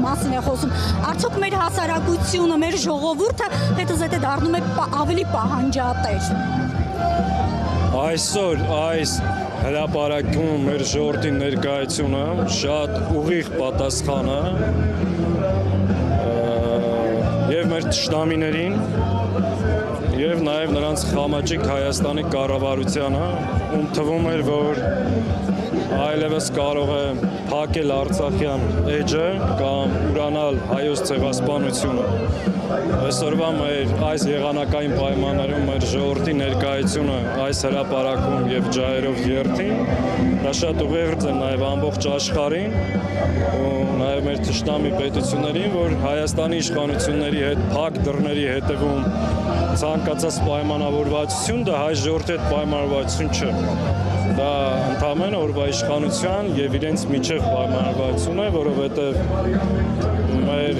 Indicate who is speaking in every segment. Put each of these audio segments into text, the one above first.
Speaker 1: մասին է խոսում։ Արդյոք մեր հասարակությունը, մեր ժողովուրդը հետզհետե դառնում է ավելի պահանջատեր։
Speaker 2: Այսօր այս հրապարակում մեր ժողովրդի ներկայությունը շատ ուղիղ պատասխան է եւ մեր թշնամիներին եւ նաեւ նրանց խամաճիկ Հայաստանի կառավարությանը, ում թվում էր, որ այլևս կարող է փակել Արցախյան էջը կամ ուրանալ հայոց ցեղասպանությունը։ Այսօրվա մեր այս եղանակային պայմաններում մեր ժողովրդի ներկայությունը այս հրապարակում եւ ջահերով երթին դա շատ ուղերձ է նաեւ ամբողջ աշխարհին ու նաեւ մեր թշնամի պետություններին, որ Հայաստանի իշխանությունների հետ փակ դռների հետևում ցանկացած պայմանավորվածություն, դա հայ ժողովրդի հետ պայմանավորվածություն չէ։ Դա ընդհանրապես օրվա իշխանության եւ իրենց միջև պայմանավորվածություն է, որովհետեւ մեր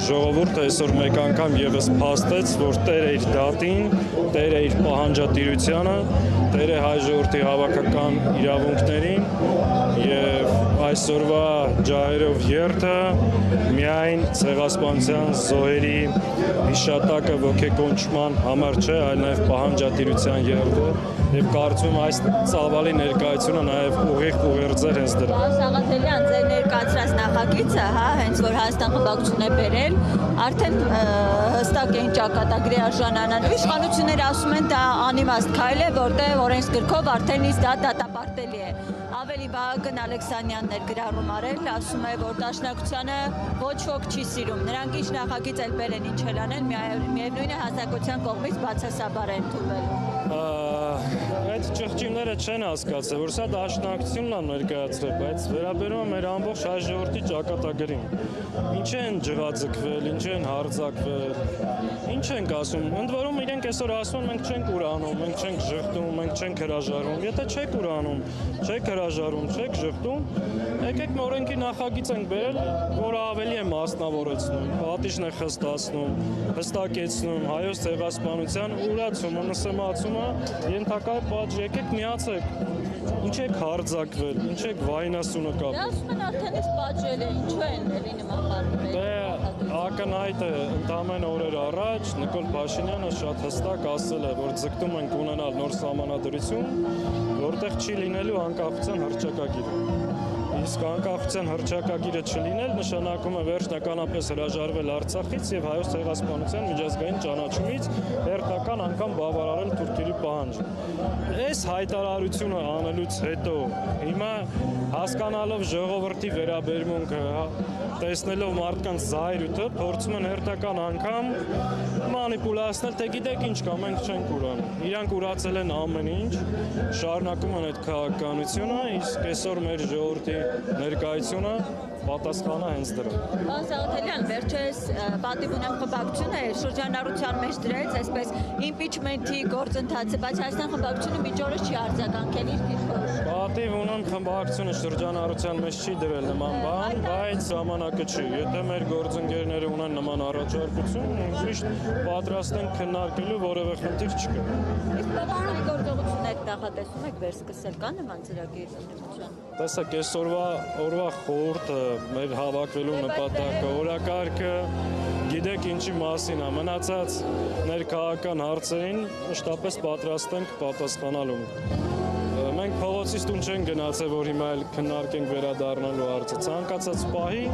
Speaker 2: ժողովուրդը այսօր մեկ անգամ եւս փաստեց, որ Տեր է իր դատին, Տեր է իր պահանջատիրությանը, Տեր է հայ ժողովրդի հավաքական իրավունքներին եւ այսօրվա ջահերով երթը միայն ցեղասպանության զոհերի հիշատակը ոգեկոչման համար չէ, այլ նաեւ պահանջատիրության երթ է եւ կարծում այս ծավալի ներկայությունը նաեւ ուղիղ ուղերձեր հենց դրա։
Speaker 3: Սաղաթելյան, ձեր ներկայացրած նախագիծը, որ Հայաստան խմբակցությունն է բերել, արդեն հստակ են ճակատագրի արժանանալու։ Իշխանությունները ասում են դա անիմաստ քայլ է, որտեղ օրենսգրքով արդեն իսկ դա դատապարտելի է։ Ավելի Վահագն Ալեքսանյանն էր գրառում արել, ասում է, որ Դաշնակցությանը ոչ ոք չի սիրում։ Նրանք ինչ նախագիծ էլ բերեն, ինչ էլ անեն, միևնույն է հասարակության կողմից բացասաբար են ընդունվել։
Speaker 2: Այդ ճղճիմները չեն հասկացել, որ սա դաշնակցությունն է ներկայացրել, բայց վերաբերում է մեր ամբողջ հայ ժողովրդի ճակատագրին։ Ինչ են ջղաձգվել, ինչ են հարձակվել, ինչ ենք ասում։ Ընդ որում իրենք այսօր ասում են մենք չենք ուրանում, մենք չենք ժխտում, մենք չենք հրաժարվում։ Եթե չեք ուրանում, չեք հրաժարվում, չեք ժխտում, եկեք օրենքի նախագիծ ենք բերել, որը ավելի է մասնավորեցնում, պատիժն է խստացնում, հստակեցնում հայոց ցեղասպանության ուրացումը, նսեմացումը, ենթակա պատժ, եկեք միացեք։ Ինչ եք հարձակվել, ինչ եք վայնասունը կապ։
Speaker 3: Դա ասում են արդեն իսկ պատժել է, ինչու են էլի նման բառներ։
Speaker 2: Դե ակնհայտ է, ընդամեն օրեր առաջ Նիկոլ Փաշինյանը շատ հստակ ասել է, որ ձգտում ենք ունենալ նոր սահմանադրություն, որտեղ չի լինելու անկախության հռչակագիրը։ Իսկ անկախության հռչակագիրը չլինել նշանակում է վերջնականապես հրաժարվել Արցախից եւ հայոց ցեղասպանության միջազգային ճանաչումից հերթական անգամ բավարարել թուրքերի պահանջը։ Այս հայտարարությունը անելուց հետո հիմա հասկանալով ժողովրդի վերաբերմունքը, տեսնելով մարդկանց զայրույթը, փորձում են հերթական անգամ մանիպուլացնել, թե գիտեք ինչ կա, մենք չենք ուրանում։ Իրանք ուրացել են ամեն ինչ, շարունակում են այդ քաղաքականությունը, իսկ այսօր մեր ժողովրդի ներկայությունը պատասխանը հենց դրա։
Speaker 3: Պարոն Սաղաթելյան, վերջերս պատիվ ունեմ խմբակցությունը շրջանառության մեջ դրեց այսպես իմպիչմենթի գործընթացը, բայց Հայաստան խմբակցությունը մինչ օրս չի արձագանքել իր դիրքորոշումը։
Speaker 2: Պատիվ ունեմ խմբակցությունը շրջանառության մեջ չի դրել նման բան, բայց ժամանակը չի։ Եթե մեր գործընկերները ունեն նման առաջարկություն, միշտ պատրաստ են քննարկելու, որևէ խնդիր չկա։
Speaker 3: Իսկ բավարարի գործողություններ նախատեսում եք վերսկսել, կա նման ծրագիր ընդդիմության։
Speaker 2: Տեսեք, այսօրվա խորհուրդը մեր հավաքվելու նպատակը, օրակարգը, գիտեք ինչի մասին է, մնացած ներքաղաքական հարցերին մշտապես պատրաստ ենք պատասխանալու։ Մենք փողոցից տուն չենք գնացել, որ հիմա էլ քննարկենք վերադառնալու հարցը, ցանկացած պահի։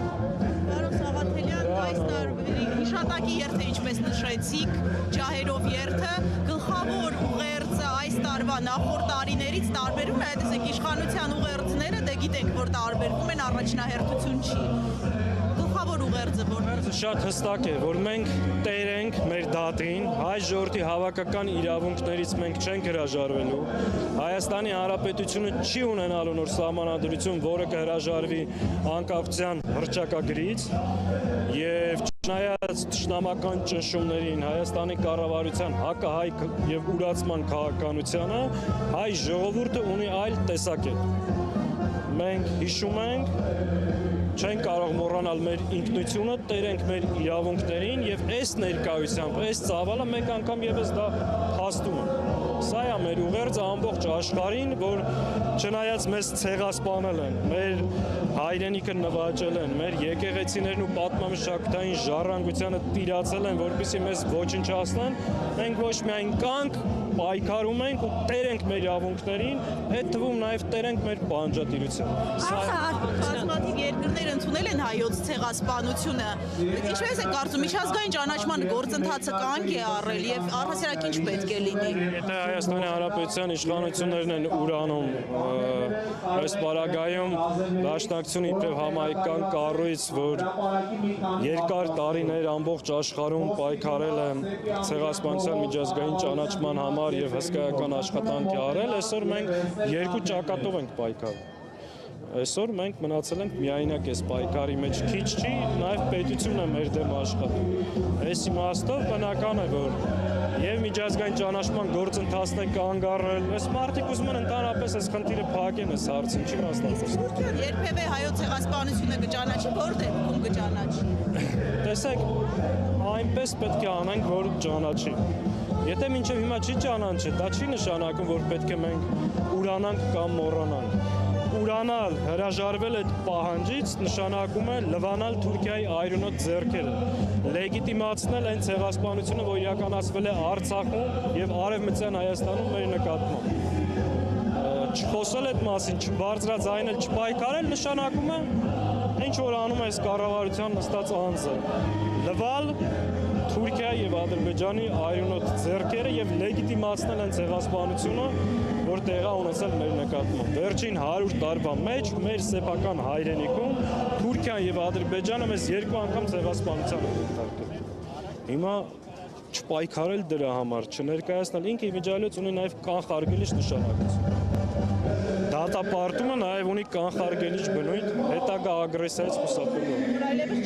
Speaker 4: Պարոն Սաղաթելյան, այս տարվերի հիշատակի երթը, ինչպես նշեցիք, ջահերով երթը, գլխավոր ուղերձը այս տարվա նախորդ տարիներից տարբերում է, տեսեք, իշխանության ուղերձները, դե գիտենք, որ տարբերվում են, առաջնահերթություն չի։ Գլխավոր ուղերձը որ
Speaker 2: շատ հստակ է, որ մենք տեր ենք մեր դատին, հայ ժողովրդի հավաքական իրավունքներից մենք չենք հրաժարվելու։ Հայաստանի Հանրապետությունը չի ունենալու նոր սահմանադրություն, որը կհրաժարվի անկախության հռչակագրից եւ չնայած թշնամական ճնշումներին, Հայաստանի կառավարության հակահայ եւ ուրացման քաղաքականությանը, հայ ժողովուրդը ունի այլ տեսակետ։ Մենք հիշում ենք չենք կարող մոռանալ մեր ինքնությունը, տերենք մեր իրավունքներին եւ այս ներկայությամբ, այս ծավալը մեկ անգամ եւս դա փաստում է։ Սա է մեր ուղերձը ամբողջ աշխարհին, որ չնայած մեզ ցեղասպանել են, մեր հայրենիքը նվաճել են, մեր եկեղեցիներն ու պատմամշակութային ժառանգությանը տիրացել են, որպեսզի մեզ ոչնչացնեն, մենք ոչ միայն կանք պայքարում ենք ու տերենք մեր իրավունքներին, այդ թվում նաև տերենք մեր բանջատիրությունը։
Speaker 4: Բազմաթիվ երկրներ ընդունել են հայոց ցեղասպանությունը։ Ինչպես է կարծում, միջազգային ճանաչման գործընթացը կանգ է առել եւ առհասարակ ինչ պետք է լինի։
Speaker 2: Եթե Հայաստանի Հանրապետության իշխանություններն են ուրանում այս պարագայում դաշնակցությունը իբրև համահայկական կառույց, որ երկար տարիներ ամբողջ աշխարհում պայքարել է ցեղասպանության միջազգային ճանաչման համար եւ հսկայական աշխատանք է արել, այսօր մենք երկու ճակատով ենք պայքարում։ Այսօր մենք մնացել ենք միայնակ այս պայքարի մեջ, քիչ չի, նաև պետությունն է մեր դեմ աշխատում։ Այս իմաստով բնական է, որ եւ միջազգային ճանաչման գործընթացն է կանգ առել։ Այս մարդիկ ուզում են ընդհանրապես այս խնդիրը փակեն, այս հարցին չի մասնակցում։
Speaker 4: Երբևէ հայոց ցեղասպանությունը կճանաչի, որ դեպքում կճանաչի։
Speaker 2: Տեսեք, այնպես պետք է անենք, որ ճանաչի։ Եթե մինչև հիմա չի ճանաչի, դա չի նշանակում, որ պետք է մենք ուրանանք կամ մոռանանք։ Ուրանալ, հրաժարվել այդ պահանջից նշանակում է լվանալ Թուրքիայի այրունոտ ձեռքերը, լեգիտիմացնել այն ցեղասպանությունը, որ իրականացվել է Արցախում եւ Արևմտյան Հայաստանում մեր նկատմամբ։ Չխոսել այդ մասին, չբարձրաձայնել, չպայքարել նշանակում է ինչ որ անում է այս կառավարության նստած անձը։ Լվալ Թուրքիայի եւ Ադրբեջանի այրունոտ ձեռքերը եւ լեգիտիմացնել են ցեղասպանությունը, որ տեղա ունեցել մեր նկատմամբ։ Վերջին 100 տարվա մեջ մեր սեփական հայրենիքում Թուրքիան եւ Ադրբեջանը մեզ երկու անգամ ցեղասպանության են ենթարկել։ Հիմա չպայքարել դրա համար, չներկայացնել ինքը իմիջիայլոց ունի նաեւ կանխարգելիչ նշանակություն։ Դատապարտումը նաև ունի կանխարգելիչ բնույթ հետագա ագրեսիայից խուսափելու։